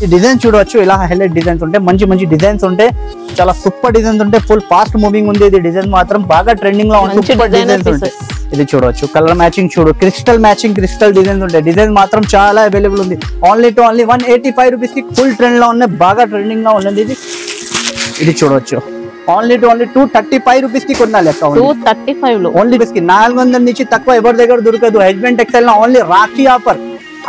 ఈ డిజైన్ చూడవచ్చు, ఇలా హైలైట్ డిజైన్స్ ఉంటాయి, మంచి మంచి డిజైన్స్ ఉంటాయి, చాలా సూపర్ డిజైన్స్ ఉంటాయి, ఫుల్ ఫాస్ట్ మూవింగ్ ఉంది. ఇది డిజైన్ మాత్రం బాగా ట్రెండింగ్ లో ఉంది, సూపర్ డిజైన్స్ ఉంటాయి. ఇది చూడవచ్చు, కలర్ మ్యాచింగ్ చూడు, క్రిస్టల్ మ్యాచింగ్ క్రిస్టల్ డిజైన్స్ ఉంటాయి. డిజైన్ మాత్రం చాలా అవైలబుల్ ఉంది. ఓన్లీ 185 రూపీస్ కి ఫుల్ ట్రెండ్ లో ఉన్నాయి, బాగా ట్రెండింగ్ లో ఉన్నది. ఇది చూడవచ్చు, ఓన్లీ 235 రూపీస్ కి కొనాలి. 235 లో ఓన్లీ 400 నుంచి తక్కువ ఎవరి దగ్గర దొరకదు. Husband textile only Rakhi offer,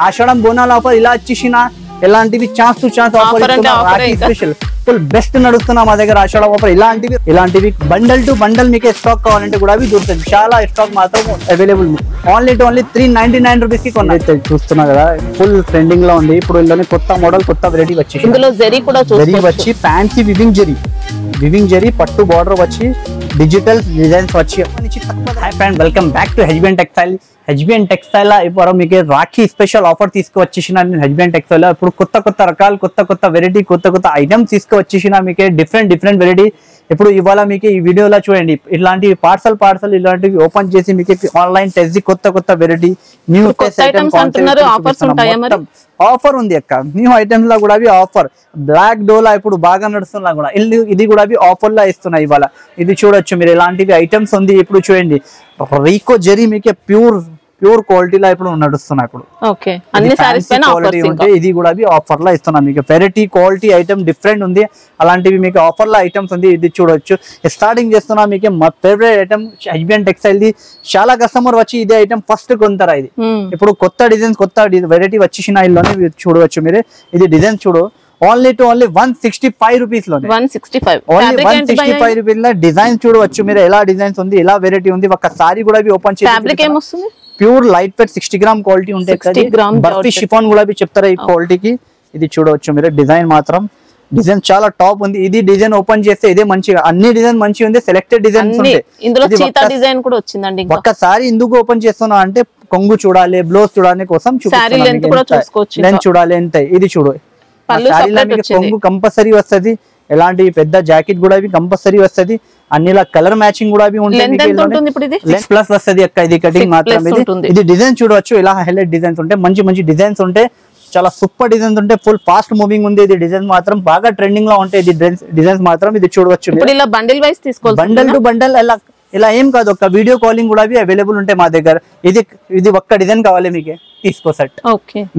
Ashadham బోనాల ఆఫర్ ఇలా వచ్చేసిన ఇలాంటివి chance to chance offer Rakhi special full best నడుస్తున్నా మా దగ్గర ఆషాఢం ఆఫర్. ఇలాంటివి బండల్ టు బండల్ మీకు స్టాక్ కావాలంటే కూడా అవి దొరుకుతుంది. చాలా స్టాక్ మాత్రం అవైలబుల్. ఓన్లీ 399 రూపీస్ కి కొనాలి. చూస్తున్నా కదా, ఫుల్ ట్రెండింగ్ లో ఉంది. ఇప్పుడు ఇందులోనే కొత్త మోడల్, కొత్త వెరైటీ వచ్చి ఇందులో జరీ కూడా జరీ వచ్చి ఫ్యాన్సీ వివింగ్ జరీ పట్టు బార్డర్ వచ్చి డిజిటల్ డిజైన్స్ వచ్చి. Hi friend, welcome back to HBN textile. HBN textile ఇప్పుడు మీకు రాఖీ స్పెషల్ ఆఫర్ తీసుకువచ్చేసిన హెచ్బిఎన్ టెక్స్టైల్. ఇప్పుడు కొత్త రకాలు, కొత్త వెరైటీ, కొత్త ఐటమ్స్ తీసుకువచ్చేసిన మీకు డిఫరెంట్ వెరైటీ. ఇప్పుడు ఇవాళ మీకు ఈ వీడియోలో చూడండి, ఇలాంటి పార్సల్ ఇలాంటివి ఓపెన్ చేసి మీకు ఆన్లైన్ టెస్ట్ కొత్త వెరైటీ న్యూ ఆఫర్ ఉంది అక్క. న్యూ ఐటమ్స్ లో కూడా ఆఫర్. బ్లాక్ డోలా ఇప్పుడు బాగా నడుస్తున్నా కూడా ఇది కూడా ఆఫర్ లో ఇస్తున్నాయి ఇవాళ. ఇది చూడొచ్చు మీరు, ఇలాంటివి ఐటమ్స్ ఉంది. ఇప్పుడు చూడండి, రీకో జరీ మీకు ప్యూర్ క్వాలిటీలో ఇప్పుడు నడుస్తున్నాయి. ఇప్పుడు ఇది కూడా ఆఫర్ లో ఇస్తున్నాం మీకు. వెరైటీ క్వాలిటీ ఐటమ్ డిఫరెంట్ ఉంది, అలాంటివి మీకు ఆఫర్ లో ఐటమ్స్ ఉంది. ఇది చూడొచ్చు, స్టార్టింగ్ చేస్తున్నా మీకు మా favourite item HBN textile the. చాలా కస్టమర్ వచ్చి ఇదే ఐటమ్ ఫస్ట్ కొంటారా. ఇది ఇప్పుడు కొత్త డిజైన్స్, కొత్త వెరైటీ వచ్చేసిన ఇల్లోనే చూడవచ్చు మీరు. ఇది డిజైన్ చూడు, ఓన్లీ 165 రూపీస్ లో 165 రూపీస్ లో డిజైన్ చూడవచ్చు మీరు. ఎలా డిజైన్స్ ఉంది, ఎలా వెరైటీ ఉంది. ఒక్కసారి కూడా ఓపెన్ చేసి pure light weight 60 gram quality ఉంటాయి. బర్ఫీ షిఫాన్ కూడా చెప్తారా ఈ క్వాలిటీకి. ఇది చూడవచ్చు మీరు, డిజైన్ చాలా టాప్ ఉంది. ఇది డిజైన్ ఓపెన్ చేస్తే ఇదే మంచిగా, అన్ని డిజైన్ మంచిగా ఉంది. సెలెక్టెడ్ డిజైన్స్ ఉంటాయి. ఒక్కసారి ఎందుకు ఓపెన్ చేస్తున్నా అంటే కొంగు చూడాలి, బ్లౌజ్ చూడాలి కోసం లెంత్ చూడాలి ఎంత. ఇది చూడు, కొంగు కంపల్సరీ వస్తుంది. ఎలాంటి పెద్ద జాకెట్ కూడా కంపల్సరీ వస్తుంది. అన్నిలా కలర్ మ్యాచింగ్ కూడా ఉంటుంది. ప్లస్ వస్తుంది అక్క. ఇది కటింగ్ మాత్రం. ఇది డిజైన్ చూడవచ్చు, ఇలా హైలైట్ డిజైన్స్ ఉంటాయి, మంచి డిజైన్స్ ఉంటాయి, చాలా సూపర్ డిజైన్స్ ఉంటాయి, ఫుల్ ఫాస్ట్ మూవింగ్ ఉంది. ఇది డిజైన్ మాత్రం బాగా ట్రెండింగ్ లో ఉంటాయి. ఇది డిజైన్స్ మాత్రం ఇది చూడవచ్చు. బండిల్ వైస్ తీసుకోవాలి, బండల్ టు బండల్ ఇలా ఏం కాదు, ఒక వీడియో కాలింగ్ కూడా అవైలబుల్ ఉంటాయి మా దగ్గర. ఇది ఒక్క డిజైన్ కావాలి మీకు తీసుకో సెట్.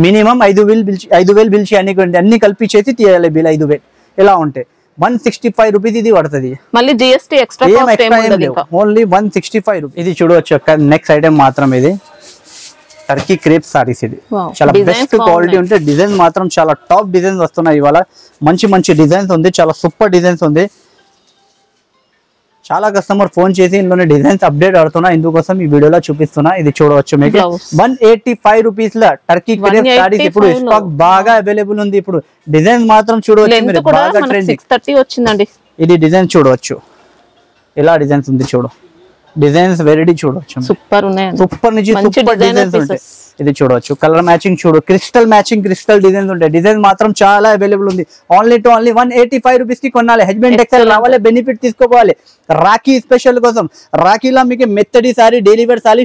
మినిమం 5,000 బిల్ అన్ని కలిపి చేసి తీయాలి బిల్ 5,000 ఇలా ఉంటాయి. 165 రూపీస్ ఇది పడుతుంది. మళ్ళీ జిఎస్టీ ఎక్స్ట్రా ఓన్లీ 165 రూపీస్. ఇది చూడవచ్చు అక్క. నెక్స్ట్ ఐటమ్ మాత్రం ఇది టర్కీ క్రేప్ సారీస్. ఇది చాలా బెస్ట్ క్వాలిటీ ఉంటే డిజైన్ మాత్రం చాలా టాప్ డిజైన్స్ వస్తున్నాయి ఇవాళ. మంచి డిజైన్స్ ఉంది, చాలా సూపర్ డిజైన్స్ ఉంది. చాలా కస్టమర్ ఫోన్ చేసి ఇందులోనే డిజైన్స్ అప్డేట్ అవుతున్నా, ఇందుకోసం ఈ వీడియోలో చూపిస్తున్నా. ఇది చూడవచ్చు మీకు 185 రూపీస్ లో టర్కీ క్రేప్ సారీస్ ఇప్పుడు స్టాక్ బాగా అవైలబుల్ ఉంది. ఇప్పుడు డిజైన్స్ మాత్రం చూడవచ్చు మీరు, బాగా ట్రెండింగ్. ఇది డిజైన్ చూడవచ్చు, ఎలా డిజైన్స్ ఉంది చూడు. డిజైన్స్ వెరైటీ చూడవచ్చు, సూపర్ ఉన్నాయి, సూపర్ నుంచి సూపర్ డిజైన్స్ ఉంటాయి. ఇది చూడవచ్చు, కలర్ మ్యాచింగ్ చూడు, క్రిస్టల్ డిజైన్స్ ఉంటాయి. డిజైన్ మాత్రం చాలా అవైలబుల్ ఉంది. ఓన్లీ 185 రూపీస్ కి కొనాలి. హెచ్బిఎన్ టెక్స్టైల్ రావాలి, బెనిఫిట్ తీసుకోవాలి. రాఖీ స్పెషల్ కోసం రాఖీలో మీకు మెత్తడి sari, daily wear sari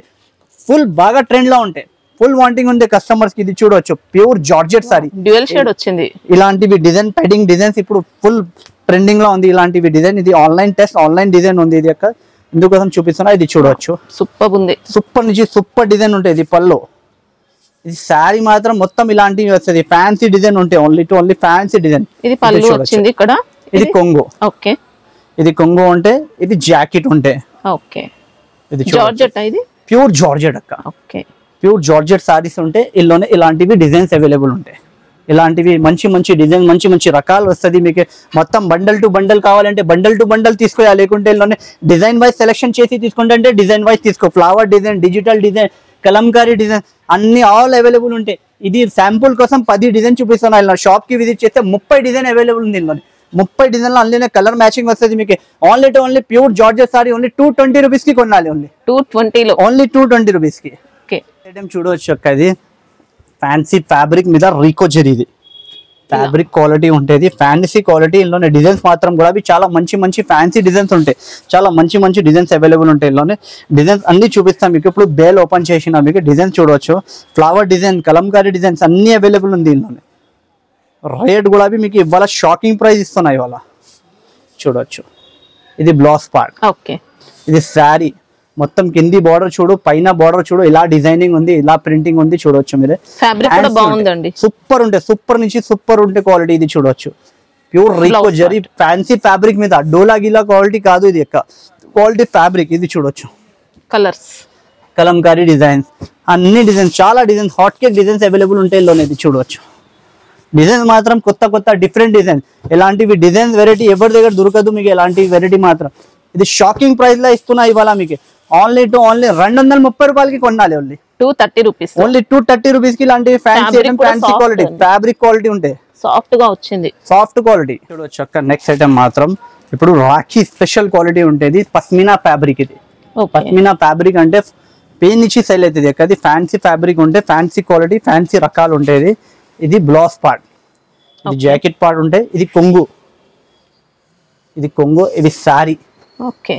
full బాగా ట్రెండ్ లో ఉంటాయి. ఫుల్ వాంటింగ్ ఉంది కస్టమర్స్ కి. ఇది చూడవచ్చు, pure georgette sari, dual shade వచ్చింది. ఇలాంటివి డిజైన్ పెయింటింగ్ డిజైన్స్ ఇప్పుడు ఫుల్ ట్రెండింగ్ లో ఉంది. ఇలాంటివి డిజైన్, ఇది ఆన్లైన్ టెస్ట్, ఆన్లైన్ డిజైన్ ఉంది. ఇది యొక్క ఇందుకోసం చూపిస్తున్నా. ఇది చూడవచ్చు, సూపర్ ఉంది, సూపర్ నుంచి సూపర్ డిజైన్ ఉంటాయి. ఇది పళ్ళు. ఇది శారీ మాత్రం మొత్తం ఇలాంటివి వస్తుంది. ఫ్యాన్సీ డిజైన్ ఉంటాయి, ఓన్లీ ఫ్యాన్సీ డిజైన్. ఇది పళ్ళు వచ్చింది ఇక్కడ. ఇది కొంగు. ఓకే, ఇది కొంగు ఉంటే ఇది జాకెట్ ఉంటే. ఓకే, ఇది జార్జెట్. ఇది ప్యూర్ జార్జెట్ అక్క. ఓకే, ప్యూర్ జార్జెట్ సారీస్ ఉంటే ఇల్లోనే ఇలాంటివి డిజైన్స్ అవైలబుల్ ఉంటాయి. ఇలాంటివి మంచి డిజైన్, మంచి రకాలు వస్తుంది మీకు. మొత్తం బండల్ టు బండల్ కావాలంటే బండల్ టు బండల్ తీసుకోవాలి, లేకుంటే ఇల్లోనే డిజైన్ వైజ్ సెలెక్షన్ చేసి తీసుకుంటే అంటే డిజైన్ వైజ్ తీసుకో. Flower design, digital design, Kalamkari design అన్ని ఆల్ అవైలబుల్ ఉంటాయి. ఇది శాంపుల్ కోసం 10 డిజైన్ చూపిస్తున్నా. ఇలా షాప్ కి విజిట్ చేస్తే 30 డిజైన్ అవైలబుల్ ఉంది. ఇందులో 30 డిజైన్లో అందులోనే కలర్ మ్యాచింగ్ వస్తుంది మీకు. Only pure georgette sorry only 220 rupees కి కొనాలి. ఓన్లీ 220 రూపీస్ కి. ఐటమ్ చూడవచ్చు అక్క. ఇది ఫ్యాన్సీ ఫ్యాబ్రిక్ మీద రీకో జరీ. ఇది ఫ్యాబ్రిక్ క్వాలిటీ ఉంటుంది, ఫ్యాన్సీ క్వాలిటీ. ఇందులోనే డిజైన్స్ మాత్రం కూడా చాలా మంచి ఫ్యాన్సీ డిజైన్స్ ఉంటాయి. చాలా మంచి డిజైన్స్ అవైలబుల్ ఉంటాయి. ఇందులోనే డిజైన్స్ అన్ని చూపిస్తాం మీకు. ఇప్పుడు బేల్ ఓపెన్ చేసిన మీకు డిజైన్స్ చూడవచ్చు. ఫ్లవర్ డిజైన్, కలంకారీ డిజైన్స్ అన్ని అవైలబుల్ ఉంది. ఇందులోనే రేట్ కూడా మీకు ఇవాళ షాకింగ్ ప్రైస్ ఇస్తున్నాయి ఇవాళ చూడొచ్చు. ఇది బ్లౌజ్ పార్ట్. ఓకే, ఇది శారీ మొత్తం కింది బార్డర్ చూడు, పైన బార్డర్ చూడు, ఇలా డిజైనింగ్ ఉంది, ఇలా ప్రింటింగ్ ఉంది చూడొచ్చు మీరు. ఫ్యాబ్రిక్ కూడా బాగుందండి, సూపర్ ఉంటే సూపర్ నుంచి సూపర్ ఉంటే క్వాలిటీ ఇది చూడొచ్చు. Pure Rico zari fancy fabric మీద డోలా గిలా క్వాలిటీ కాదు, ఇది యొక్క క్వాలిటీ ఫ్యాబ్రిక్. ఇది చూడొచ్చు కలర్స్, కలంకారీ డిజైన్స్, అన్ని డిజైన్స్, చాలా designs, hot cake designs available ఉంటాయి ఇందులోనే. ఇది చూడొచ్చు డిజైన్స్ మాత్రం కొత్త కొత్త డిఫరెంట్ డిజైన్స్, ఎలాంటివి డిజైన్స్ వెరైటీ ఎవరి దగ్గర దొరకదు మీకు, ఎలాంటి వెరైటీ మాత్రం. ఇది షాకింగ్ ప్రైస్ లో ఇస్తున్నా ఇవాళ మీకు. ఓన్లీ 230 రూపాయలకి కొనాలి. ఓన్లీ 230 రూపీస్, ఓన్లీ 230 రూపీస్ కి ఇలాంటి fancy item, fancy quality fabric quality ఉంటాయి, సాఫ్ట్ గా వచ్చింది, సాఫ్ట్ క్వాలిటీ చూడొచ్చు అక్క. నెక్స్ట్ ఐటమ్ మాత్రం ఇప్పుడు రాఖీ స్పెషల్ క్వాలిటీ ఉంటుంది, పస్మినా ఫ్యాబ్రిక్. ఇది పస్మినా ఫ్యాబ్రిక్ అంటే పెయిన్ నుంచి సెల్ అవుతుంది అక్క. ఇది ఫ్యాన్సీ ఫ్యాబ్రిక్ ఉంటే ఫ్యాన్సీ క్వాలిటీ, ఫ్యాన్సీ రకాలు ఉంటాయి. ఇది బ్లౌజ్ పార్ట్, ఇది జాకెట్ పార్ట్ ఉంటాయి. ఇది కొంగు, ఇది కొంగు, ఇది శారీ.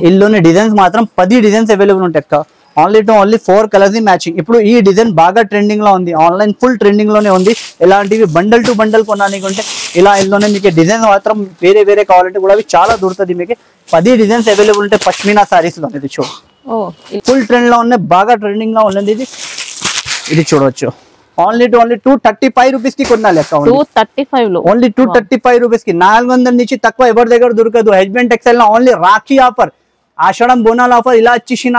ఇందులోనే డిజైన్స్ మాత్రం 10 డిజైన్స్ అవైలబుల్ ఉంటాయి అక్క. Only 4 colours matching. ఇప్పుడు ఈ డిజైన్ బాగా ట్రెండింగ్ లో ఉంది, ఆన్లైన్ ఫుల్ ట్రెండింగ్ లోనే ఉంది. ఇలాంటివి బండల్ టు బండల్ కొనాలంటే ఇలా ఇందులోనే మీకు డిజైన్స్ మాత్రం వేరే వేరే కావాలంటే కూడా అవి చాలా దొరుకుతుంది మీకు. 10 డిజైన్స్ అవైలబుల్ ఉంటాయి పష్మినా సారీస్ లో. ఇది చూడు ఫుల్ ట్రెండ్ లో ఉన్నాయి, బాగా ట్రెండింగ్ లో ఉన్నది ఇది. ఇది చూడవచ్చు ఓన్లీ 235 రూపీస్ కి కొనాలి అక్క. 235 లో ఓన్లీ 235 రూపీస్ కి. 400 నుంచి తక్కువ ఎవరి దగ్గర దొరకదు. హస్బెండ్ టెక్స్టైల్ లో ఓన్లీ రాఖీ ఆఫర్, ఆషాఢం బోనాల్ ఆఫర్ ఇలా వచ్చేసిన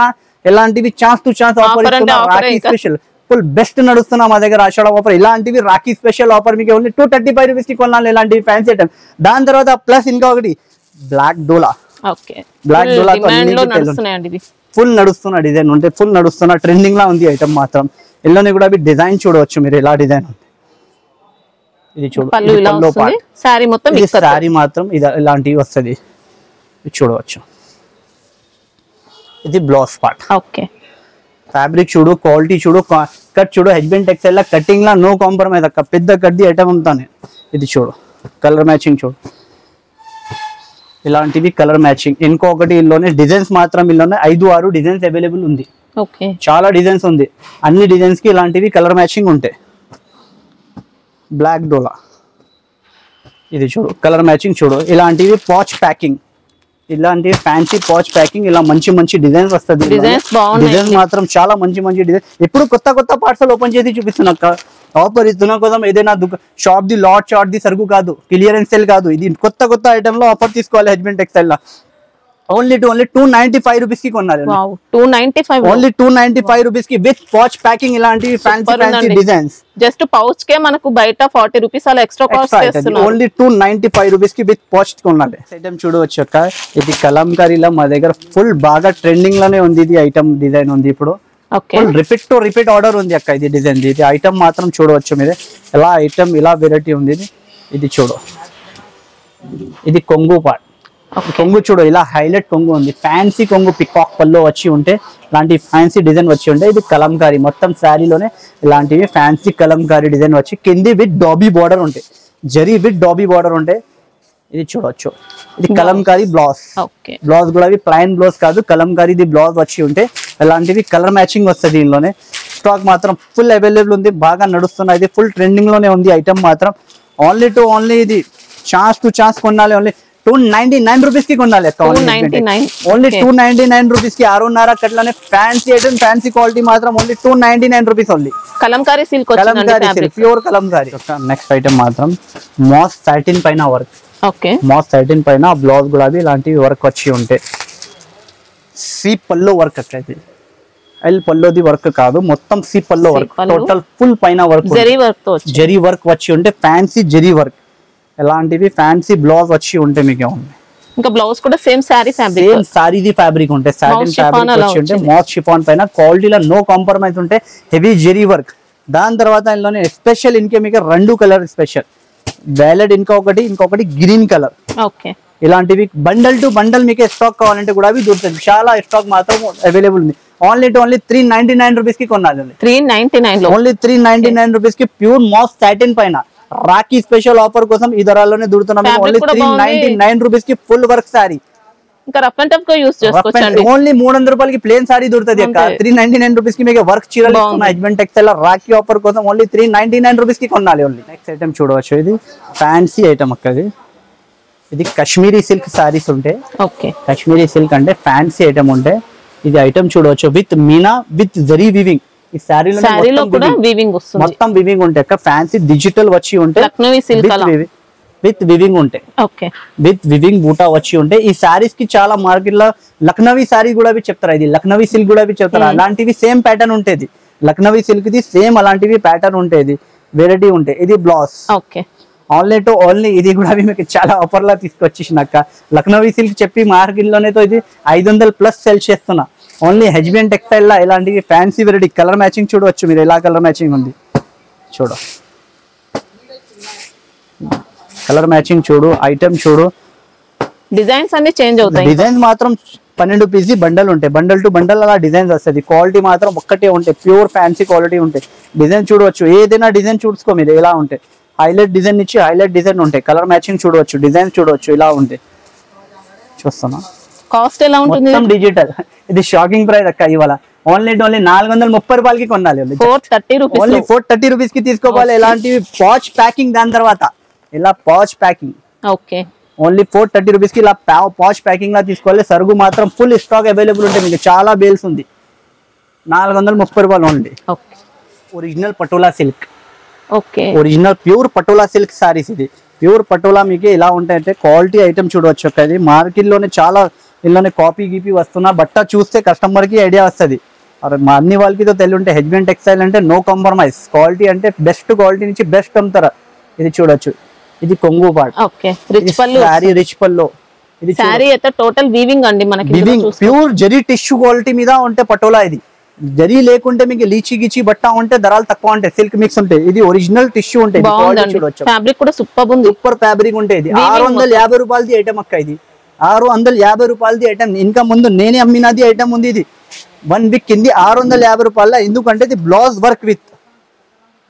ఇలాంటివి ఛాన్స్ టు ఛాన్స్ ఆఫర్ ఇస్తున్నా. రాఖీ స్పెషల్ ఫుల్ బెస్ట్ నడుస్తున్నా మా దగ్గర ఆషాఢం ఆఫర్. ఇలాంటివి రాఖీ స్పెషల్ ఆఫర్ మీకు ఓన్లీ 235 రూపీస్ కి కొనాలి ఇలాంటివి ఫ్యాన్సీ ఐటమ్. దాని తర్వాత ప్లస్ ఇంకా ఒకటి బ్లాక్ డోలా. బ్లాక్ డోలా ఫుల్ నడుస్తున్న డిజైన్ ఉంటే, ఫుల్ నడుస్తున్న ట్రెండింగ్ లా ఉంది ఐటమ్ మాత్రం. ఇల్లోనే కూడా డిజైన్ చూడవచ్చు మీరు, ఇలా డిజైన్ ఉంది. ఇది చూడు శారీ మాత్రం ఇలాంటివి వస్తుంది, ఇది చూడవచ్చు. ఇది బ్లౌజ్ పార్ట్. ఫ్యాబ్రిక్ చూడు, క్వాలిటీ చూడు, కట్ చూడు. హస్బెండ్ టెక్స్టైల్ లా కటింగ్ లా నో కాంప్రమైజ్ అక్క. పెద్ద కట్ ఐటమ్ ఉంటానే. ఇది చూడు కలర్ మ్యాచింగ్ చూడు, ఇలాంటివి కలర్ మ్యాచింగ్. ఇంకొకటి ఇల్లోనే డిజైన్స్ మాత్రం ఇల్లోనే 5-6 డిజైన్స్ అవైలబుల్ ఉంది. చాలా డిజైన్స్ ఉంది, అన్ని డిజైన్స్ కి ఇలాంటివి కలర్ మ్యాచింగ్ ఉంటాయి. బ్లాక్ డోలా, ఇది చూడు కలర్ మ్యాచింగ్ చూడు. ఇలాంటివి పాచ్ ప్యాకింగ్, ఇలాంటివి ఫ్యాన్సీ పాచ్ ప్యాకింగ్, ఇలా మంచి మంచి డిజైన్స్ వస్తుంది. డిజైన్స్ మాత్రం చాలా మంచి మంచి డిజైన్. ఇప్పుడు కొత్త కొత్త పార్సల్ ఓపెన్ చేసి చూపిస్తున్నా ఆఫర్ ఇస్తున్నా కోసం. ఏదైనా shop the lot shot the సరుకు కాదు, క్లియరెన్స్ సేల్ కాదు. ఇది కొత్త కొత్త ఐటమ్ లో ఆఫర్ తీసుకోవాలి హస్బెండ్ టెక్స్టైల్ లో. ఓన్లీ 295 రూపీస్ కి కొనాలి. ఓన్లీ 295 రూపీస్ కి విత్ పాచ్ ప్యాకింగ్. ఇలాంటివి ఫ్యాన్సీ డిజైన్స్ జస్ట్ పౌచ్ కే మనకు బయట 40 రూపీస్ అలా ఎక్స్ట్రా కాస్ట్ చేస్తున్నారు. ఓన్లీ 295 రూపీస్ కి విత్ పాచ్ కొనాలి. ఐటమ్ చూడవచ్చు అక్క. ఇది కలంకారీలో మా దగ్గర ఫుల్ బాగా ట్రెండింగ్ లోనే ఉంది. ఇది ఐటమ్ డిజైన్ ఉంది ఇప్పుడు రిపీట్ ఆర్డర్ ఉంది అక్క. ఇది డిజైన్, ఇది ఐటమ్ మాత్రం చూడవచ్చు మీరు. ఎలా ఐటమ్ ఇలా వెరైటీ ఉంది. ఇది చూడు, ఇది కొంగు పార్ట్. కొంగు చూడు, ఇలా హైలైట్ కొంగు ఉంది. ఫ్యాన్సీ కొంగు పికాక్ పల్లో వచ్చి ఉంటే ఇలాంటి ఫ్యాన్సీ డిజైన్ వచ్చి ఉంటే. ఇది కలంకారీ మొత్తం శారీలోనే ఇలాంటివి ఫ్యాన్సీ కలంకారీ డిజైన్ వచ్చి కింది విత్ డాబీ బార్డర్ ఉంటాయి, జరీ విత్ డాబీ బార్డర్ ఉంటాయి. ఇది చూడవచ్చు, ఇది కలంకారీ బ్లౌజ్. బ్లౌజ్ కూడా ప్లైన్ బ్లౌజ్ కాదు, కలంకారీ బ్లౌజ్ వచ్చి ఉంటే ఇలాంటివి కలర్ మ్యాచింగ్ వస్తుంది. దీనిలోనే స్టాక్ మాత్రం ఫుల్ అవైలబుల్ ఉంది, బాగా నడుస్తున్నది. ఇది ఫుల్ ట్రెండింగ్ లోనే ఉంది ఐటమ్ మాత్రం. ఓన్లీ ఇది ఛాన్స్ టు ఛాన్స్ కొనాలి. ఓన్లీ 299 రూపీస్ కి కొనాలి అక్క. ఓన్లీ 299 రూపీస్ కి 6.5 కట్లనే ఫ్యాన్సీ ఐటమ్, ఫ్యాన్సీ క్వాలిటీ మాత్రం only 299 rupees only. Kalamkari silk, pure Kalamkari. Next item మాత్రం మాస్ సాటిన్ పైన వర్క్. మాస్ సాటిన్ పైన బ్లౌజ్ కూడా ఇలాంటివి వర్క్ వచ్చి ఉంటాయి. సి పల్లో వర్క్ అక్క. ఇది ఎల్ పల్లోది వర్క్ కాదు, మొత్తం సి పల్లో వర్క్. టోటల్ ఫుల్ పైన వర్క్, జరీ వర్క్ వచ్చి ఉంటే ఫ్యాన్సీ జరీ వర్క్. ఎలాంటివి ఫ్యాన్సీ బ్లౌజ్ వచ్చి ఉంటే మీకు ఇంకా బ్లౌజ్ కూడా సేమ్ సారీ ఫ్యాబ్రిక్, సేమ్ సారీది ఫ్యాబ్రిక్ ఉంటే సాటిన్ ఫ్యాబ్రిక్ వచ్చి ఉంటే మాస్ షిఫాన్ పైన క్వాలిటీలో నో కాంప్రమైజ్ ఉంటే హెవీ జెరీ వర్క్. దాని తర్వాత ఇందులోనే స్పెషల్ ఇంకే మీకు 2 కలర్ స్పెషల్ వైలెట్, ఇంకొకటి గ్రీన్ కలర్. ఇలాంటివి బండల్ టు బండల్ మీకు స్టాక్ కావాలంటే కూడా అవి దొరుకుతుంది. చాలా స్టాక్ మాత్రం అవైలబుల్ ఉంది. ఓన్లీ 399 రూపీస్ కి కొనాలి. 399 ఓన్లీ 399 రూపీస్ కి ప్యూర్ మాస్ సాటిన్ పైన రాఖీ స్పెషల్ ఆఫర్ కోసం ఈ ధరలోనే దొరుకుతున్నాం. ఓన్లీ 399 రూపీస్ కి ఫుల్ వర్క్ సారీ. ఇంకా రఫ్ అండ్ టఫ్ గా యూస్ చేసుకోవచ్చు అండి. ఓన్లీ 300 రూపాయలకి ప్లేన్ సారీ దొరుకుతుంది అక్క. 399 రూపీస్ కి మీకు వర్క్ చీరలు హస్బెండ్ టెక్స్టైల్ రాఖీ ఆఫర్ కోసం ఓన్లీ 399 రూపీస్ కి కొనాలి. ఓన్లీ నెక్స్ట్ ఐటమ్ చూడవచ్చు, ఇది ఫ్యాన్సీ ఐటమ్ అక్క. ఇది కాశ్మీరీ సిల్క్ సారీస్ ఉంటాయి. ఓకే, కాశ్మీరీ సిల్క్ అంటే ఫ్యాన్సీ ఐటమ్ ఉంటాయి. ఇది ఐటమ్ చూడవచ్చు with Meena with zari weaving. ఈ సారీలో కూడా వీవింగ్ వస్తుంది, మొత్తం వీవింగ్ ఉంటాయి అక్క. ఫ్యాన్సీ డిజిటల్ వచ్చి ఉంటాయి, లక్నోవి సిల్క్ విత్ వివింగ్ ఉంటాయి. ఓకే, విత్ వివింగ్ బూటా వచ్చి ఉంటాయి. ఈ సారీస్ కి చాలా మార్కెట్ లో లక్నోవి సారీ కూడా చెప్తారు, ఇది లక్నోవి సిల్క్ కూడా చెప్తారు. అలాంటివి సేమ్ ప్యాటర్న్ ఉంటుంది. లక్నోవి సిల్క్ ది సేమ్ అలాంటివి ప్యాటర్న్ ఉంటుంది, వెరైటీ ఉంటాయి. ఇది blouse. Okay, only to only ఇది కూడా మీకు చాలా ఆఫర్ లా తీసుకొచ్చేసినాక. లక్నోవి సిల్క్ చెప్పి మార్కెట్ లోనే ఇది 500+ సెల్ చేస్తున్నా. ఓన్లీ హెచ్బిఎన్ టెక్స్టైల్ లా ఇలాంటివి ఫ్యాన్సీ వెరైటీ. కలర్ మ్యాచింగ్ చూడవచ్చు మీరు, ఎలా కలర్ మ్యాచింగ్ ఉంది చూడ, కలర్ మ్యాచింగ్ చూడు, ఐటమ్ చూడు. డిజైన్స్ అన్ని చేంజ్ అవుతాయి. డిజైన్స్ మాత్రం 12 పీసీ బండల్ ఉంటాయి, బండల్ టు బండల్ అలా డిజైన్స్ వస్తుంది. క్వాలిటీ మాత్రం ఒక్కటే ఉంటాయి, ప్యూర్ ఫ్యాన్సీ క్వాలిటీ ఉంటాయి. డిజైన్ చూడవచ్చు, ఏదైనా డిజైన్ చూసుకో మీరు ఎలా ఉంటాయి. హైలైట్ డిజైన్ ఇచ్చి హైలైట్ డిజైన్ ఉంటాయి. కలర్ మ్యాచింగ్ చూడవచ్చు, డిజైన్ చూడవచ్చు, ఇలా ఉంటాయి. చూస్తున్నా కాస్ట్ ఎలా ఉంటుంది? డిజిటల్. ఇది షాకింగ్ ప్రైస్ అక్క. ఇవాళ ఓన్లీ 430 రూపాయలకి కొనాలి. 430 రూపీస్, ఓన్లీ 430 రూపీస్ కి తీసుకోవాలి. ఎలాంటివి పాచ్ ప్యాకింగ్, దాని తర్వాత ఇలా patch packing. Okay, only 430 rupees కి ఇలా పాచ్ ప్యాకింగ్ లా తీసుకోవాలి. సరుగు మాత్రం ఫుల్ స్టాక్ అవైలబుల్ ఉంటాయి మీకు, చాలా బేల్స్ ఉంది. 430 రూపాయలు only. Original patola silk. Okay, original pure patola silk saris. ఇది ప్యూర్ పటోలా మీకు ఎలా ఉంటాయంటే క్వాలిటీ ఐటమ్ చూడవచ్చు అక్క. ఇది మార్కెట్ లోనే చాలా ఇల్లోనే కాపీ గీపీ వస్తున్నా, బట్ట చూస్తే కస్టమర్ కి ఐడియా వస్తుంది. మా అన్ని వాళ్ళకి తెలియ హెచ్బిఎన్ టెక్స్టైల్ అంటే నో కాంప్రమైజ్. క్వాలిటీ అంటే బెస్ట్ క్వాలిటీ నుంచి బెస్ట్ అమ్ముతారు. ఇది చూడొచ్చు, ఇది కొంగు పాట్. ఓకే, రిచ్ పల్లు, సారీ రిచ్ పల్లు. ఇది సారీ అయితే టోటల్ వీవింగ్ అండి మనకి. Weaving pure zari tissue quality మీద ఉంటే పటోలా. ఇది జరీ లేకుంటే మీకు లీచి గిచి బట్ట ఉంటే ధరలు తక్కువ ఉంటాయి, సిల్క్ మిక్స్ ఉంటాయి. ఇది ఒరిజినల్ టిష్యూ ఉంటాయి. చూడొచ్చు, ఫ్యాబ్రిక్ కూడా సూపర్ ఉంది, సూపర్ ఫ్యాబ్రిక్ ఉంటాయి. ఇది 650 రూపాయలది ఐటమ్ అక్క. ఇది 650 రూపాయలది ఐటమ్. ఇంకా ముందు నేనే అమ్మినది ఐటమ్ ఉంది. ఇది 1 వీక్ కింది 650 రూపాయల. ఎందుకంటే ఇది బ్లౌజ్ వర్క్ విత్,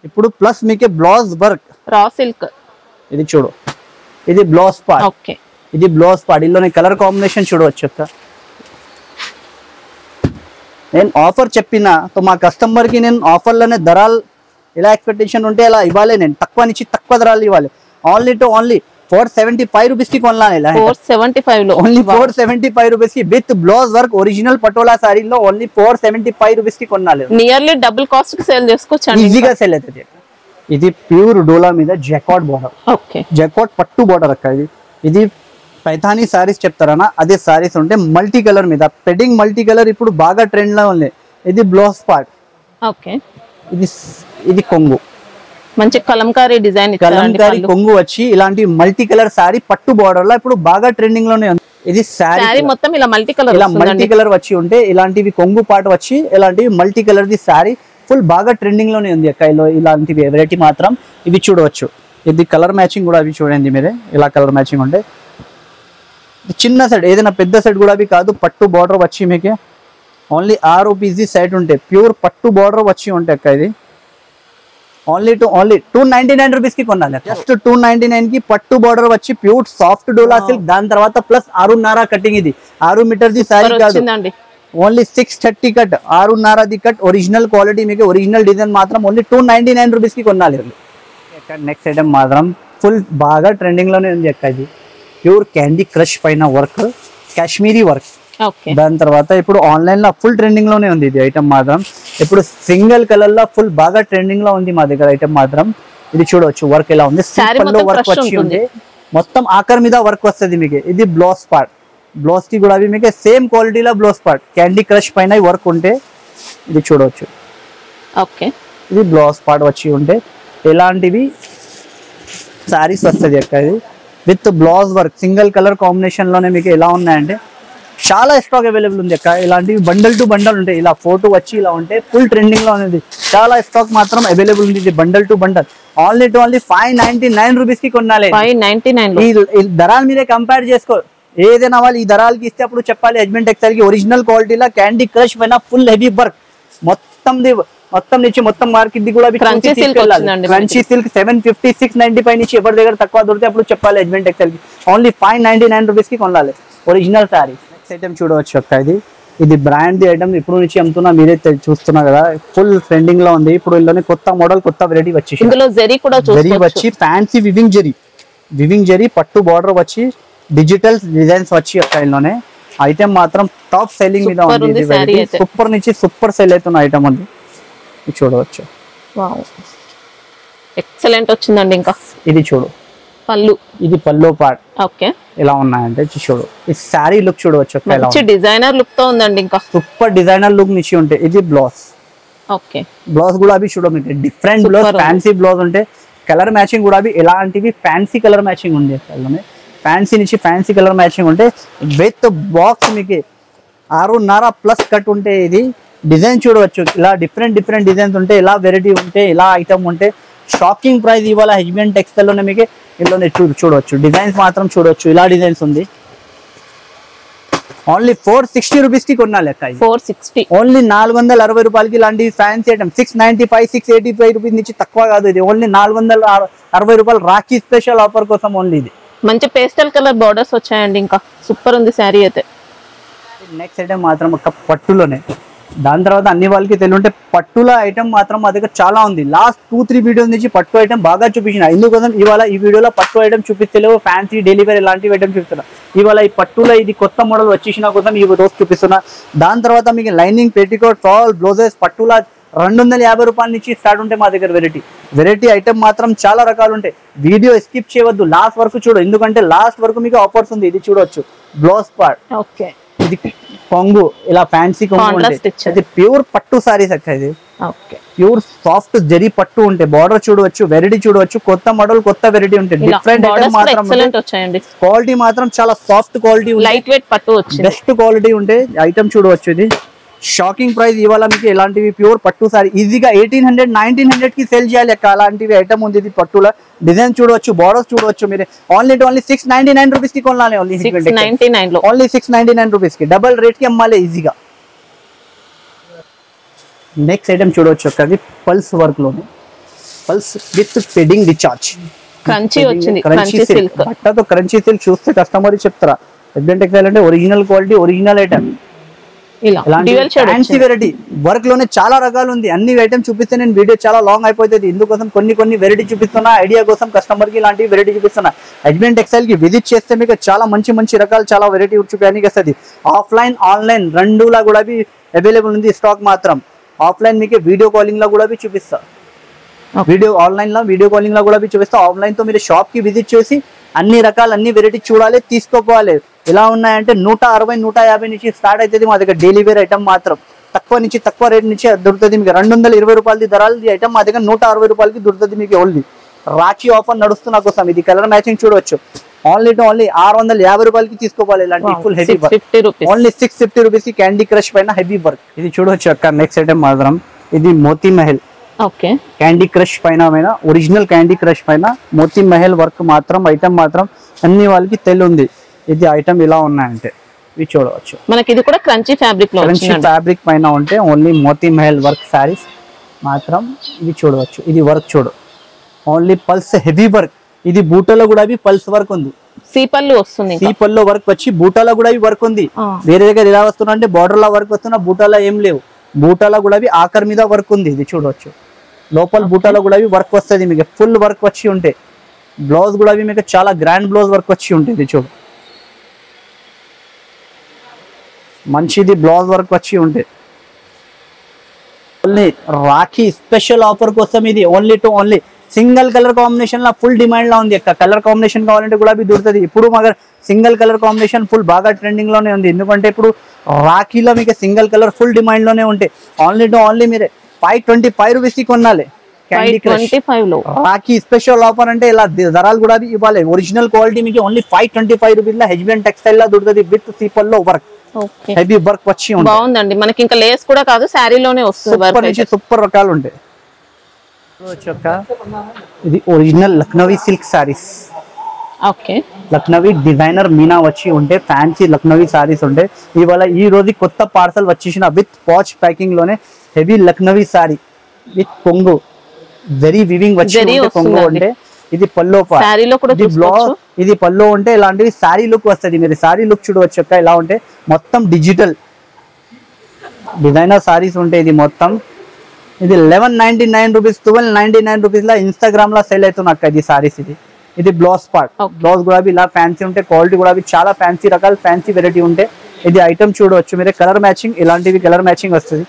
ఇప్పుడు ప్లస్ మీకు బ్లౌజ్ వర్క్ రా సిల్క్. ఇది చూడు, ఇది బ్లౌజ్ పార్ట్. ఓకే, ఇది బ్లౌజ్ పార్ట్. ఇందులోనే కలర్ కాంబినేషన్ చూడవచ్చు అక్క. నేను ఆఫర్ చెప్పినా తో మా కస్టమర్ కి నేను ఆఫర్లోనే ధరలు ఎలా ఎక్స్పెక్టేషన్ ఉంటే అలా ఇవ్వాలి. నేను తక్కువ నుంచి తక్కువ ధరలు ఇవ్వాలి. ఓన్లీ టు ఓన్లీ 475 రూపీస్ కి కొనాలి. 475 లో ఓన్లీ 475 రూపీస్ కి with blouse work original Patola సారీలో ఓన్లీ 475 రూపీస్ కి కొనాలి. నియర్లీ డబుల్ కాస్ట్ కి సేల్ చేసుకోవచ్చు, ఈజీగా సేల్ అవుతుంది. ఇది ప్యూర్ డోలా మీద జాకాట్ బోర్డర్. ఓకే, జాకాట్ పట్టు బోర్డర్ అక్క. ఇది పైథానీ సారీస్ చెప్తారనా, అదే సారీస్ ఉంటే మల్టీ కలర్ మీద. పెడింగ్ మల్టీ కలర్ ఇప్పుడు బాగా ట్రెండ్ లో ఉంది. ఇది బ్లౌజ్ పార్ట్. ఓకే, ఇది కొంగు, మంచి కలంకారీ డిజైన్. కలంకారీ కొంగు వచ్చి ఇలాంటి మల్టీ కలర్ సారీ పట్టు బోర్డర్ లో ఇప్పుడు బాగా ట్రెండింగ్ లోనే ఉంది. ఇది సారీ మొత్తం ఇలా మల్టీ కలర్, ఇలా మల్టీ కలర్ వచ్చి ఉంటే ఇలాంటివి కొంగు పార్ట్ వచ్చి ఇలాంటివి multi colour the sorry full బాగా ట్రెండింగ్ లోనే ఉంది అక్క. ఇలాంటి వెరైటీ మాత్రం ఇవి చూడవచ్చు. ఇది కలర్ మ్యాచింగ్ కూడా అవి చూడండి మీరే, ఇలా కలర్ మ్యాచింగ్ ఉంటే. చిన్న సెట్, ఏదైనా పెద్ద సెట్ కూడా అవి కాదు. పట్టు బార్డర్ వచ్చి మీకు ఓన్లీ 6 రూపీస్ సెట్ ఉంటాయి. ప్యూర్ పట్టు బార్డర్ వచ్చి ఉంటాయి అక్క. ఇది ఓన్లీ 299 రూపీస్ కి కొనాలి. జస్ట్ 299 కి పట్టు బార్డర్ వచ్చి ప్యూర్ సాఫ్ట్ డోలా సిల్క్. దాని తర్వాత ప్లస్ 6.5 కటింగ్. ఇది 6 మీటర్ ది సారీ కాదు, only 630 cut. 6.5 cut original quality మీకు. ఒరిజినల్ డిజైన్ మాత్రం ఓన్లీ 299 రూపీస్ కి కొనాలి. నెక్స్ట్ ఐటమ్ మాత్రం ఫుల్ బాగా ట్రెండింగ్ లోనే ఉంది అక్క. ఇది ప్యూర్ క్యాండీ క్రష్ పైన వర్క్, కాశ్మీరీ వర్క్. దాని తర్వాత ఇప్పుడు ఆన్లైన్ లో ఫుల్ ట్రెండింగ్ లోనే ఉంది ఇది ఐటమ్ మాత్రం. ఇప్పుడు సింగిల్ కలర్ లో ఫుల్ బాగా ట్రెండింగ్ లో ఉంది మా దగ్గర ఐటమ్ మాత్రం. ఇది చూడవచ్చు వర్క్ ఎలా ఉంది. సింపుల్ లో వర్క్ వచ్చి ఉంది, మొత్తం ఆకర్ మీద వర్క్ వస్తుంది మీకు. ఇది బ్లౌజ్ పార్ట్. బ్లౌజ్ కి కూడా మీకు సేమ్ క్వాలిటీలో బ్లౌజ్ పార్ట్ క్యాండీ క్రష్ పైన వర్క్ ఉంటే ఇది చూడవచ్చు. ఓకే, ఇది బ్లౌజ్ పార్ట్ వచ్చి ఉంటే ఇలాంటివి సారీస్ వస్తుంది అక్క. ఇది with blouse work single colour combination లోనే మీకు ఎలా ఉన్నాయంటే చాలా స్టాక్ అవైలబుల్ ఉంది అక్క. ఇలాంటివి బండల్ టు బండల్ ఉంటాయి. ఇలా ఫోటో వచ్చి ఇలా ఉంటే ఫుల్ ట్రెండింగ్ లో ఉంది. చాలా స్టాక్ మాత్రం అవైలబుల్ ఉంది. ఇది bundle to bundle only 599 rupees కి కొనాలి. 599 ఈ ధరాల మీదే కంపేర్ చేసుకో. ఏదైనా వాళ్ళు ఈ ధరాలకి ఇస్తే అప్పుడు చెప్పాలి హెచ్బిఎన్ టెక్స్టైల్ కి ఒరిజినల్ క్వాలిటీలో క్యాండీ క్రష్ పైన ఫుల్ హెవీ వర్క్ మొత్తం నుంచి మొత్తం మార్కెట్ ది కూడా క్రంచీ సిల్క్ 750 695 నుంచి ఎవరి దగ్గర తక్కువ దొరికితే అప్పుడు చెప్పాలి హెచ్బిఎన్ టెక్స్టైల్ కి. ఓన్లీ 599 రూపీస్ కి కొనాలి. ఒరిజినల్ శారీస్. నెక్స్ట్ ఐటమ్ చూడవచ్చు అక్క, ఇది బ్రాండ్ ఐటమ్ ఇప్పుడు నుంచి అమ్ముతున్నా, మీరే చూస్తున్నారు కదా, ఫుల్ ట్రెండింగ్ లో ఉంది. ఇప్పుడు ఇందులోనే కొత్త మోడల్ కొత్త వెరైటీ వచ్చి ఇందులో జరీ కూడా జరీ వచ్చి ఫ్యాన్సీ వివింగ్ జరీ పట్టు బార్డర్ వచ్చి డిజిటల్ డిజైన్స్ వచ్చి అక్క. ఇందులోనే ఐటమ్ మాత్రం టాప్ సెల్లింగ్ మీద ఉంది. సూపర్ నుంచి సూపర్ సెల్ అవుతున్న ఐటమ్ ఉంది, చూడవచ్చు. ఎక్సలెంట్ వచ్చిందండి. ఇంకా ఇది చూడు పళ్ళు, ఇది పళ్ళు పార్ట్. ఓకే, ఇలా ఉన్నాయంటే చూడు, ఈ శారీ లుక్ చూడవచ్చు. మంచి డిజైనర్ లుక్ తో ఉందండి. ఇంకా సూపర్ డిజైనర్ లుక్ నుంచి ఉంటే ఇది బ్లౌజ్. ఓకే, బ్లౌజ్ కూడా అవి చూడ మీకు డిఫరెంట్ బ్లౌజ్, ఫ్యాన్సీ బ్లౌజ్ ఉంటే కలర్ మ్యాచింగ్ కూడా అవి ఎలాంటివి ఫ్యాన్సీ కలర్ మ్యాచింగ్ ఉంది. ఫ్యాన్సీ నుంచి ఫ్యాన్సీ కలర్ మ్యాచింగ్ ఉంటే విత్ బాక్స్ మీకు 6.5+ కట్ ఉంటే ఇది డిజైన్ చూడవచ్చు. ఇలా డిఫరెంట్ డిజైన్స్ ఉంటే, ఇలా వెరైటీ ఉంటే, ఇలా ఐటమ్ ఉంటే షాకింగ్ ప్రైస్ ఇవాళ హెచ్బిఎన్ టెక్స్టైల్ లోనే మీకు ఇందులోనే చూడవచ్చు. డిజైన్స్ మాత్రం చూడవచ్చు, ఇలా డిజైన్స్ ఉంది. ఓన్లీ 460 రూపీస్ కి కొనాలి అక్క. 460 ఓన్లీ 460 రూపాయలకి ఇలాంటి ఫ్యాన్సీ ఐటమ్. 695 685 రూపీస్ నుంచి తక్కువ కాదు. ఇది ఓన్లీ 460 రూపాయలు రాఖీ స్పెషల్ ఆఫర్ కోసం ఓన్లీ. ఇది మంచి పేస్టల్ కలర్ బార్డర్స్ వచ్చాయండి. ఇంకా సూపర్ ఉంది శారీ అయితే. నెక్స్ట్ ఐటమ్ మాత్రం ఒక పట్టులోనే, దాని తర్వాత అన్ని వాళ్ళకి తెలియంటే పట్టుల ఐటమ్ మాత్రం మా దగ్గర చాలా ఉంది. లాస్ట్ 2-3 వీడియోస్ నుంచి పట్టు ఐటమ్ బాగా చూపించిన. ఇందుకోసం ఇవాళ ఈ వీడియోలో పట్టు ఐటమ్ చూపిస్తలేవు, ఫ్యాన్సీ డెలివరీ ఇలాంటి ఐటమ్ చూపిస్తున్నా. ఇవాళ ఈ పట్టులో ఇది కొత్త మోడల్ వచ్చేసిన కోసం ఈ రోజు చూపిస్తున్నా. దాని తర్వాత మీకు లైనింగ్, పెట్టికోట్, ఫాల్, బ్లౌజెస్ పట్టుల 250 రూపాయల నుంచి స్టార్ట్ ఉంటాయి మా దగ్గర. వెరైటీ ఐటమ్ మాత్రం చాలా రకాలు ఉంటాయి. వీడియో స్కిప్ చేయవద్దు, లాస్ట్ వరకు చూడు, ఎందుకంటే లాస్ట్ వరకు మీకు ఆఫర్స్ ఉంది. ఇది చూడవచ్చు బ్లౌజ్ పార్ట్. ఓకే, ఇది కొంగు, ఇలా ఫ్యాన్సీ కొంగు ఉంటే ఇది ప్యూర్ పట్టు సారీస్ అక్క. ఇది ప్యూర్ సాఫ్ట్ జరీ పట్టు ఉంటే బార్డర్ చూడవచ్చు, వెరైటీ చూడవచ్చు, కొత్త మోడల్ కొత్త వెరైటీ ఉంటాయి. డిఫరెంట్ ఐటమ్ మాత్రం క్వాలిటీ మాత్రం చాలా సాఫ్ట్ క్వాలిటీ, లైట్ వెయిట్ పట్టు వచ్చింది, బెస్ట్ క్వాలిటీ ఉంటే ఐటమ్ చూడవచ్చు. ఇది షాకింగ్ ప్రైస్ ఇవాళ మీకు ఇలాంటివి ప్యూర్ పట్టు సారీ ఈజీగా 1800-1900 కి సేల్ చేయాలి అక్క. అలాంటివి ఐటమ్ ఉంది. ఇది పట్టుల డిజైన్ చూడవచ్చు, బార్డర్స్ చూడవచ్చు. మీరు ఓన్లీ 699 రూపీస్ కి కొనాలి. ఓన్లీ 699 రూపీస్ కి డబల్ రేట్ కి అమ్మాలి ఈజీగా. నెక్స్ట్ ఐటమ్ చూడవచ్చు అక్క, అది పల్స్ వర్క్ లోనే, పల్స్ విత్ పెడింగ్ రిచార్జ్, క్రంచీ వచ్చింది. క్రంచీ సిల్క్ బట్టతో క్రంచీ సిల్క్ చూస్తే కస్టమర్ చెప్తారా హెచ్బిఎన్ టెక్స్టైల్ అంటే original quality, original item. Fancy variety work లోనే చాలా రకాలు ఉంది. అన్ని ఐటమ్ చూపిస్తే నేను వీడియో చాలా లాంగ్ అయిపోతుంది. ఇందుకోసం కొన్ని వెరైటీ చూపిస్తున్నా, ఐడియా కోసం కస్టమర్ కి ఇలాంటి వెరైటీ చూపిస్తున్నా. హెచ్బిఎన్ టెక్స్టైల్ కి విజిట్ చేస్తే మీకు చాలా మంచి రకాలు చాలా వెరైటీ చూపించడానికి వస్తుంది. ఆఫ్లైన్ ఆన్లైన్ రెండులా కూడా అవైలబుల్ ఉంది స్టాక్ మాత్రం. ఆఫ్లైన్ మీకు వీడియో కాలింగ్ లో కూడా చూపిస్తా, వీడియో ఆన్లైన్ లో వీడియో కాలింగ్ లో కూడా చూపిస్తా. ఆఫ్లైన్ తో మీరు షాప్ కి విజిట్ చేసి అన్ని రకాలు అన్ని వెరైటీ చూడాలి, తీసుకోవాలి. ఎలా ఉన్నాయంటే 160-150 నుంచి స్టార్ట్ అవుతుంది మా దగ్గర. డైలీ వేర్ ఐటమ్ మాత్రం తక్కువ రేట్ నుంచి దొరుకుతుంది మీకు. 220 రూపాయలది ధరలు ఐటమ్ మా దగ్గర 160 రూపాయలకి దొరుకుతుంది మీకు. ఓన్లీ రాఖీ ఆఫర్ నడుస్తున్న కోసం. ఇది కలర్ మ్యాచింగ్ చూడవచ్చు. ఓన్లీ 650 రూపాయలకి తీసుకోవాలి. ఇలాంటి full heavy work only 650 rupees కి క్యాండీ క్రష్ పైన హెవీ వర్క్. ఇది చూడవచ్చు అక్క. నెక్స్ట్ ఐటమ్ మాత్రం ఇది మోతీ మహల్ క్యాండీ క్రష్ పైన ఒరిజినల్ క్యాండీ క్రష్ పైన మోతీ మహల్ వర్క్ మాత్రం ఐటమ్ మాత్రం అన్ని వాళ్ళకి తెలియంది. ఇది ఐటమ్ ఇలా ఉన్నాయంటే ఇవి చూడవచ్చు. మనకి ఇది కూడా క్రంచీ ఫ్యాబ్రిక్ లో, క్రంచీ ఫ్యాబ్రిక్ పైన ఉంటే ఓన్లీ మోతీ మహల్ వర్క్ సారీస్ మాత్రం ఇవి చూడవచ్చు. ఇది వర్క్ చూడు, ఓన్లీ పల్స్ హెవీ వర్క్. ఇది బూటలో కూడా పల్స్ వర్క్ ఉంది. సీపల్లు వస్తుంది, సీపల్లో వర్క్ వచ్చి బూటాలో కూడా వర్క్ ఉంది. వేరే దగ్గర ఎలా వస్తున్నా అంటే బార్డర్ లో వర్క్ వస్తున్నా, బూటాలో ఏం లేవు. బూటాలో కూడా ఆకర్ మీద వర్క్ ఉంది. ఇది చూడవచ్చు. లోపల బూటాలో కూడా వర్క్ వస్తుంది మీకు. ఫుల్ వర్క్ వచ్చి ఉంటే బ్లౌజ్ కూడా మీకు చాలా గ్రాండ్ బ్లౌజ్ వర్క్ వచ్చి ఉంటుంది. చూడు మంచిది బ్లౌజ్ వర్క్ వచ్చి ఉంటే. ఓన్లీ రాఖీ స్పెషల్ ఆఫర్ కోసం ఇది ఓన్లీ సింగిల్ కలర్ కాంబినేషన్ లా ఫుల్ డిమాండ్ లో ఉంది. ఎక్కడ కలర్ కాంబినేషన్ కావాలంటే కూడా దొరుకుతుంది. ఇప్పుడు మగ సింగిల్ కలర్ కాంబినేషన్ ఫుల్ బాగా ట్రెండింగ్ లోనే ఉంది. ఎందుకంటే ఇప్పుడు రాఖీలో మీకు సింగిల్ కలర్ ఫుల్ డిమాండ్ లోనే ఉంటాయి. ఓన్లీ మీరే 525 రూపీస్ కి కొనాలి. రాఖీ స్పెషల్ ఆఫర్ అంటే ఇలా ధరలు కూడా ఇవ్వాలి. ఒరిజినల్ క్వాలిటీ మీకు ఓన్లీ 525 రూపీస్ లో హెచ్బిఎన్ టెక్స్టైల్ లా దొరుకుతుంది. విత్ సీపల్ లో వర్క్, హెవీ వర్క్ వచ్చి బాగుందండి. మనకి ఇంకా లేస్ కూడా కాదు, శారీలోనే వస్తుంది. సూపర్ రకాలు ఉంటాయి. ఇది original Lucknowi silk saris. Lucknowi designer Meena వచ్చి ఉంటే ఫ్యాన్సీ లక్నవీ సారీస్ ఉంటే ఇవాళ ఈ రోజు కొత్త పార్సల్ వచ్చేసిన విత్ పాచ్ ప్యాకింగ్ లోనే హెవీ లక్నవీ సారీ విత్ కొంగు జరీ వివింగ్ వచ్చి కొంగు ఉంటే ఇది పల్లో పార్ట్, శారీలో కూడా ఇది బ్లౌజ్, చూసుకోవచ్చు. ఇది పల్లో ఉంటే ఇలాంటివి శారీ లుక్ వస్తుంది. మీరు శారీ లుక్ చూడవచ్చు అక్క. ఇలా ఉంటే మొత్తం డిజిటల్ డిజైనర్ సారీస్ ఉంటాయి. ఇది మొత్తం ఇది 1199 రూపీస్ 1299 రూపీస్ లా ఇన్స్టాగ్రామ్ లా సేల్ అవుతుంది అక్క ఇది సారీస్. ఇది బ్లౌజ్ పార్ట్, బ్లౌజ్ కూడా ఇలా ఫ్యాన్సీ ఉంటే, క్వాలిటీ కూడా చాలా ఫ్యాన్సీ రకాలు ఫ్యాన్సీ వెరైటీ ఉంటాయి. ఇది ఐటమ్ చూడవచ్చు మీరు, కలర్ మ్యాచింగ్ ఇలాంటివి కలర్ మ్యాచింగ్ వస్తుంది.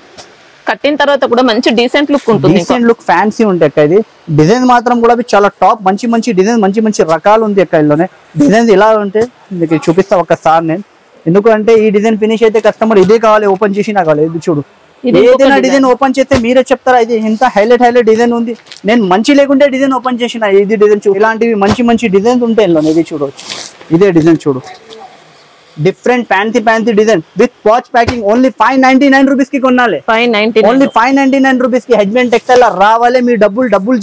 కట్టిన తర్వాత కూడా మంచి డీసెంట్ లుక్ ఉంటుంది. డీసెంట్ లుక్ ఫ్యాన్సీ ఉంటాయి అక్క. ఇది డిజైన్ మాత్రం కూడా చాలా టాప్, మంచి మంచి డిజైన్, మంచి మంచి రకాలు ఉంది అక్క. ఇందులోనే డిజైన్స్ ఇలా ఉంటే మీకు చూపిస్తా ఒకసారి నేను. ఎందుకంటే ఈ డిజైన్ ఫినిష్ అయితే కస్టమర్ ఇదే కావాలి, ఓపెన్ చేసి నాకు కావాలి. ఇది చూడు, ఏదైనా డిజైన్ ఓపెన్ చేస్తే మీరే చెప్తారా ఇది ఎంత హైలైట్ డిజైన్ ఉంది. నేను మంచి లేకుంటే డిజైన్ ఓపెన్ చేసిన ఇది డిజైన్ చూడు. ఇలాంటివి మంచి మంచి డిజైన్స్ ఉంటాయి ఇందులో. ఇది చూడవచ్చు, ఇదే డిజైన్ చూడు, different fancy design with watch packing. Only 599 rupees కి కొనాలి. 599 ఓన్లీ 599 రూపీస్ కి హెజ్బెండ్ టెక్స్టైల్ రావాలి. మీ డబుల్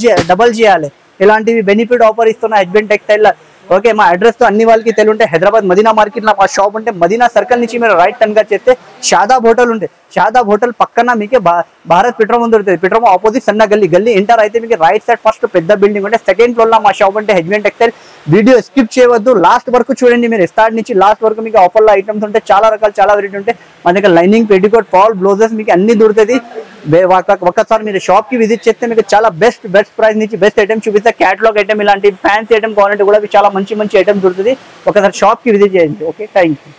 చేయాలి. ఇలాంటివి బెనిఫిట్ ఆఫర్ ఇస్తున్న హెజ్బెండ్ టెక్స్టైల్. ఓకే, మా అడ్రస్ తో అన్ని వాళ్ళకి తెలుంటే హైదరాబాద్ మదీనా మార్కెట్ లో మా షాప్ ఉంటే, మదీనా సర్కిల్ నుంచి మీరు రైట్ టర్న్ గా చేస్తే షాదాబ్ హోటల్ ఉంటే, షాదాబ్ హోటల్ పక్కన మీకు భారత్ పెట్రోల్ దొరుకుతుంది. పెట్రోల్ ఆపోజిట్ సన్న గల్లీ ఎంటర్ అయితే మీకు రైట్ సైడ్ ఫస్ట్ పెద్ద బిల్డింగ్ ఉంటే, సెకండ్ ఫ్లోర్ లో మా షాప్ ఉంటే హెజ్బెండ్ టెక్స్టైల్. వీడియో స్కిప్ చేయవద్దు, లాస్ట్ వరకు చూడండి. మీరు స్టార్ట్ నుంచి లాస్ట్ వరకు మీకు ఆఫర్ లో ఐటమ్స్ ఉంటాయి, చాలా రకాలు చాలా వెరైటీ ఉంటాయి. మన దగ్గర లైనింగ్, పెటికోట్, ఫాల్, బ్లౌజెస్ మీకు అన్ని దొరుకుతుంది. ఒక్కసారి మీరు షాప్ కి విజిట్ చేస్తే మీకు చాలా బెస్ట్ ప్రైస్ నుంచి బెస్ట్ ఐటమ్ చూపిస్తే, క్యాటలాగ్ ఐటమ్ ఇలాంటి ఫ్యాన్సీ ఐటమ్ కావాలంటే కూడా చాలా మంచి ఐటమ్ దొరుకుతుంది. ఒకసారి షాప్ కి విజిట్ చేయండి. Okay, thank you.